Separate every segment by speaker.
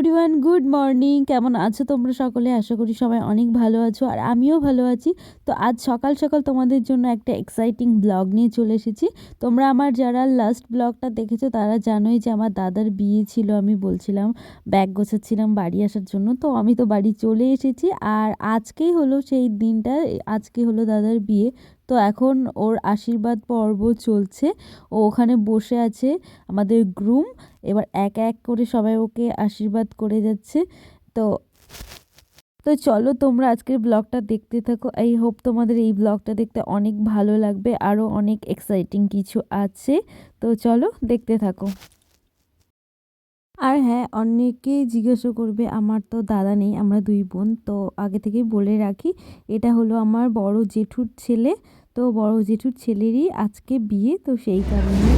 Speaker 1: Everyone, good morning. কেমন আছো তোমরা সকলে? আশা করি সবাই অনেক ভালো আছো, আর আমিও ভালো আছি। তো আজ সকাল সকাল তোমাদের জন্য একটা এক্সাইটিং ব্লগ নিয়ে চলে এসেছি। তোমরা আমার যারা লাস্ট ব্লগটা দেখেছো তারা জানোই যে আমার দাদার বিয়ে ছিল। আমি বলছিলাম ব্যাগ গোছাচ্ছিলাম বাড়ি আসার জন্য, তো আমি তো বাড়ি চলে এসেছি। আর আজকেই হলো সেই দিনটা, আজকে হলো দাদার বিয়ে। তো এখন ওর আশীর্বাদ পর্ব চলছে। ও ওখানে বসে আছে, আমাদের গ্রুম। এবার এক এক করে সবাই ওকে আশীর্বাদ করে যাচ্ছে। তো তো চলো তোমরা আজকের ব্লগটা দেখতে থাকো। আই হোপ তোমাদের এই ব্লগটা দেখতে অনেক ভালো লাগবে, আরও অনেক এক্সাইটিং কিছু আছে। তো চলো দেখতে থাকো। আর হ্যাঁ, অনেকে জিজ্ঞাসা করবে, আমার তো দাদা নেই, আমরা দুই বোন। তো আগে থেকেই বলে রাখি, এটা হলো আমার বড় জেঠুর ছেলে। তো বড় জেঠুর ছেলেরই আজকে বিয়ে, তো সেই কারণে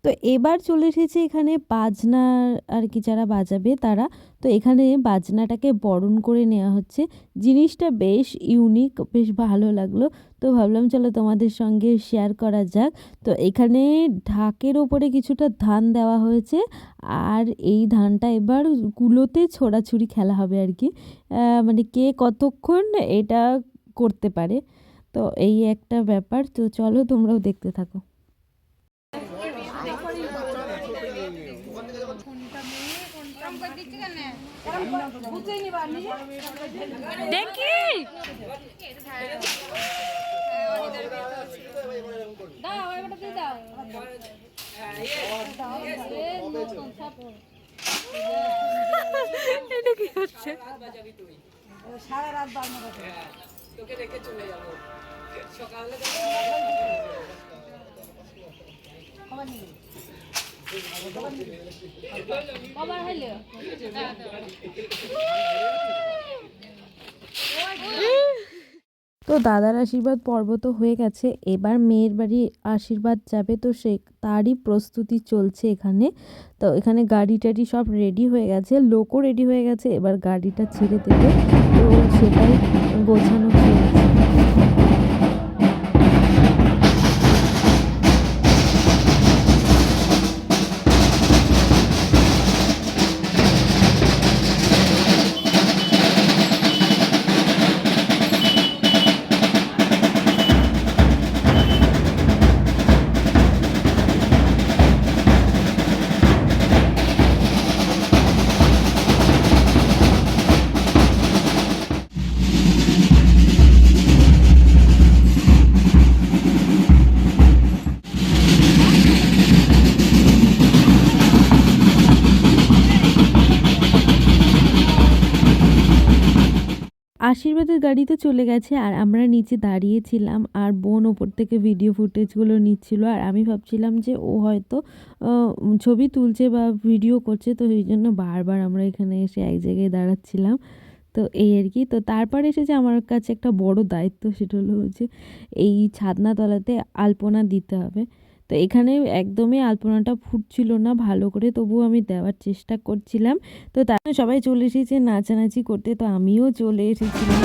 Speaker 1: তো এবার চলে এসেছে এখানে বাজনার আর কি, যারা বাজাবে তারা। তো এখানে বাজনাটাকে বরণ করে নেওয়া হচ্ছে। জিনিসটা বেশ ইউনিক, বেশ ভালো লাগলো। তো ভাবলাম চলো তোমাদের সঙ্গে শেয়ার করা যাক। তো এখানে ঢাকের ওপরে কিছুটা ধান দেওয়া হয়েছে, আর এই ধানটা এবার কুলোতে ছোড়াছুড়ি খেলা হবে আর কি। মানে কে কতক্ষণ এটা করতে পারে। তো এই একটা ব্যাপার। তো চলো তোমরাও দেখতে থাকো। দেখি এটা কি হচ্ছে? সারা রাত বাজনা তোকে রেখে চলে যাবো সকালে। তো দাদার আশীর্বাদ পর্ব তো হয়ে গেছে, এবার মেয়ের বাড়ি আশীর্বাদ যাবে। তো সে তারই প্রস্তুতি চলছে এখানে। তো এখানে গাড়ি টাড়ি সব রেডি হয়ে গেছে, লোকও রেডি হয়ে গেছে, এবার গাড়িটা ছেড়ে দেবে। তো সেটাই গোছানো চলছে। আশীর্বাদের গাড়িতে চলে গেছে, আর আমরা নিচে দাঁড়িয়েছিলাম, আর বোন ওপর থেকে ভিডিও ফুটেজগুলো নিচ্ছিল। আর আমি ভাবছিলাম যে ও হয়তো ছবি তুলছে বা ভিডিও করছে, তো এই জন্য বারবার আমরা এখানে এসে এক জায়গায় দাঁড়াচ্ছিলাম। তো এই আর কি। তো তারপর এসেছে আমার কাছে একটা বড় দায়িত্ব, সেটা হলো যে এই ছাদনাতলাতে আলপনা দিতে হবে। তো এখানে একদমই আলপনাটা ফুটছিল না ভালো করে, তবুও আমি দেওয়ার চেষ্টা করছিলাম। তো তার সবাই চলে এসেছে নাচানাচি করতে, তো আমিও চলে এসেছিলাম।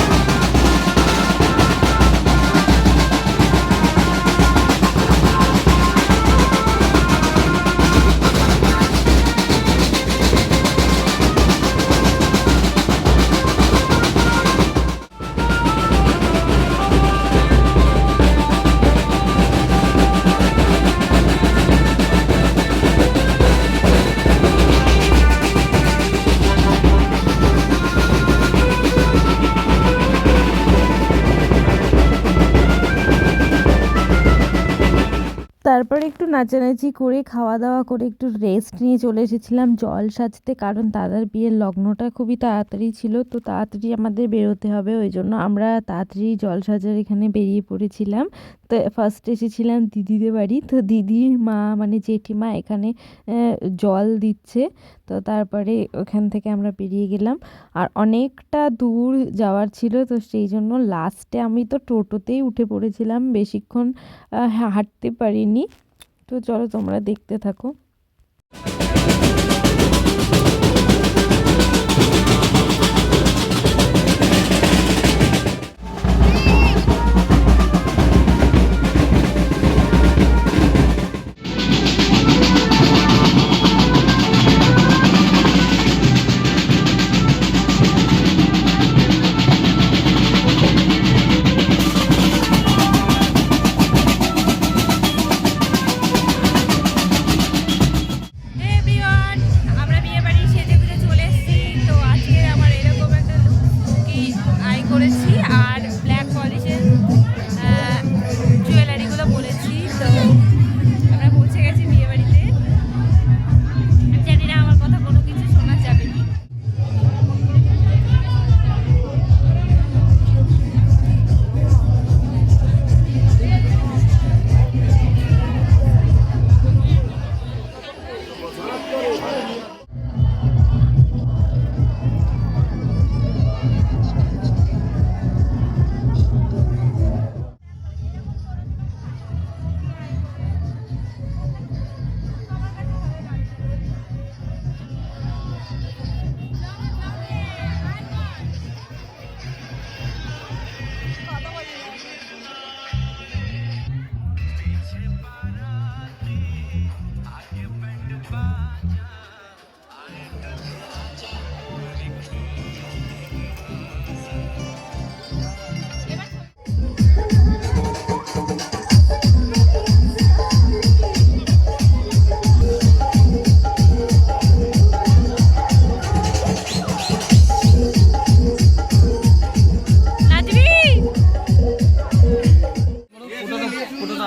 Speaker 1: নাচানাচি করে খাওয়া দাওয়া করে একটু রেস্ট নিয়ে চলে এসেছিলাম জল সাজতে, কারণ দাদার বিয়ের লগ্নটা খুবই তাড়াতাড়ি ছিল, তো তাড়াতাড়ি আমাদের বেরোতে হবে, ওই জন্য আমরা তাড়াতাড়ি জল সাজার এখানে বেরিয়ে পড়েছিলাম। তো ফার্স্ট এসেছিলাম দিদিদের বাড়ি, তো দিদির মা মানে জেঠিমা এখানে জল দিচ্ছে, তো তারপরে ওখান থেকে আমরা বেরিয়ে গেলাম। আর অনেকটা দূর যাওয়ার ছিল, তো সেই জন্য লাস্টে আমি তো টোটোতেই উঠে পড়েছিলাম, বেশিক্ষণ হাঁটতে পারিনি। তো চলো তোমরা দেখতে থাকো।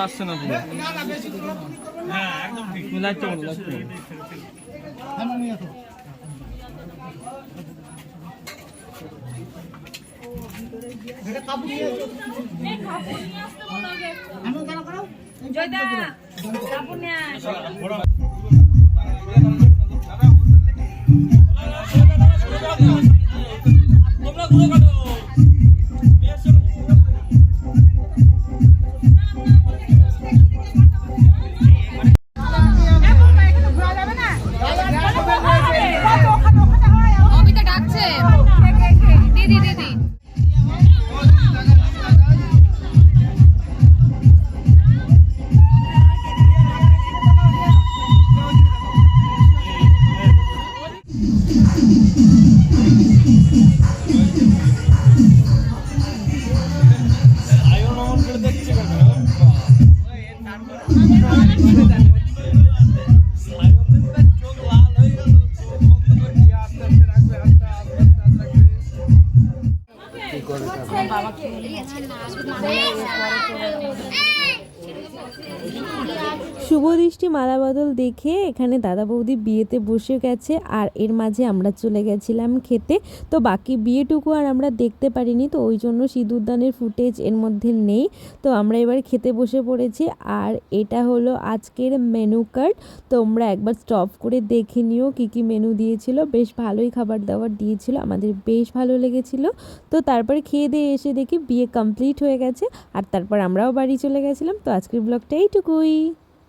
Speaker 2: আসছে না পুরো। হ্যাঁ একদম ঠিক। লাইটটা বলো, লাইটটা বলো। হ্যাঁ নিয়ে আসো। এটা কাপড় নিয়ে আসো। এই কাপড় নিয়ে আসতে বলো আগে। আমি কেন করো? জয়দা কাপড় নিয়ে আসো। তোমরা ঘুরে কাটো।
Speaker 1: শুভ দৃষ্টি মালা বদল দেখে এখানে দাদা বৌদি বিয়েতে বসে গেছে, আর এর মাঝে আমরা চলে গেছিলাম খেতে। তো বাকি বিয়েটুকু আর আমরা দেখতে পারিনি, তো ওই জন্য সিঁদুরদানের ফুটেজ এর মধ্যে নেই। তো আমরা এবার খেতে বসে পড়েছি, আর এটা হলো আজকের মেনু কার্ড। তোমরা একবার স্টপ করে দেখে নিও কী কী মেনু দিয়েছিল, বেশ ভালোই খাবার দাবার দিয়েছিল, আমাদের বেশ ভালো লেগেছিল। তো তারপরে খেয়ে দিয়ে এসে দেখি বিয়ে কমপ্লিট হয়ে গেছে, আর তারপর আমরাও বাড়ি চলে গেছিলাম। তো আজকের ব্লগটা এইটুকুই।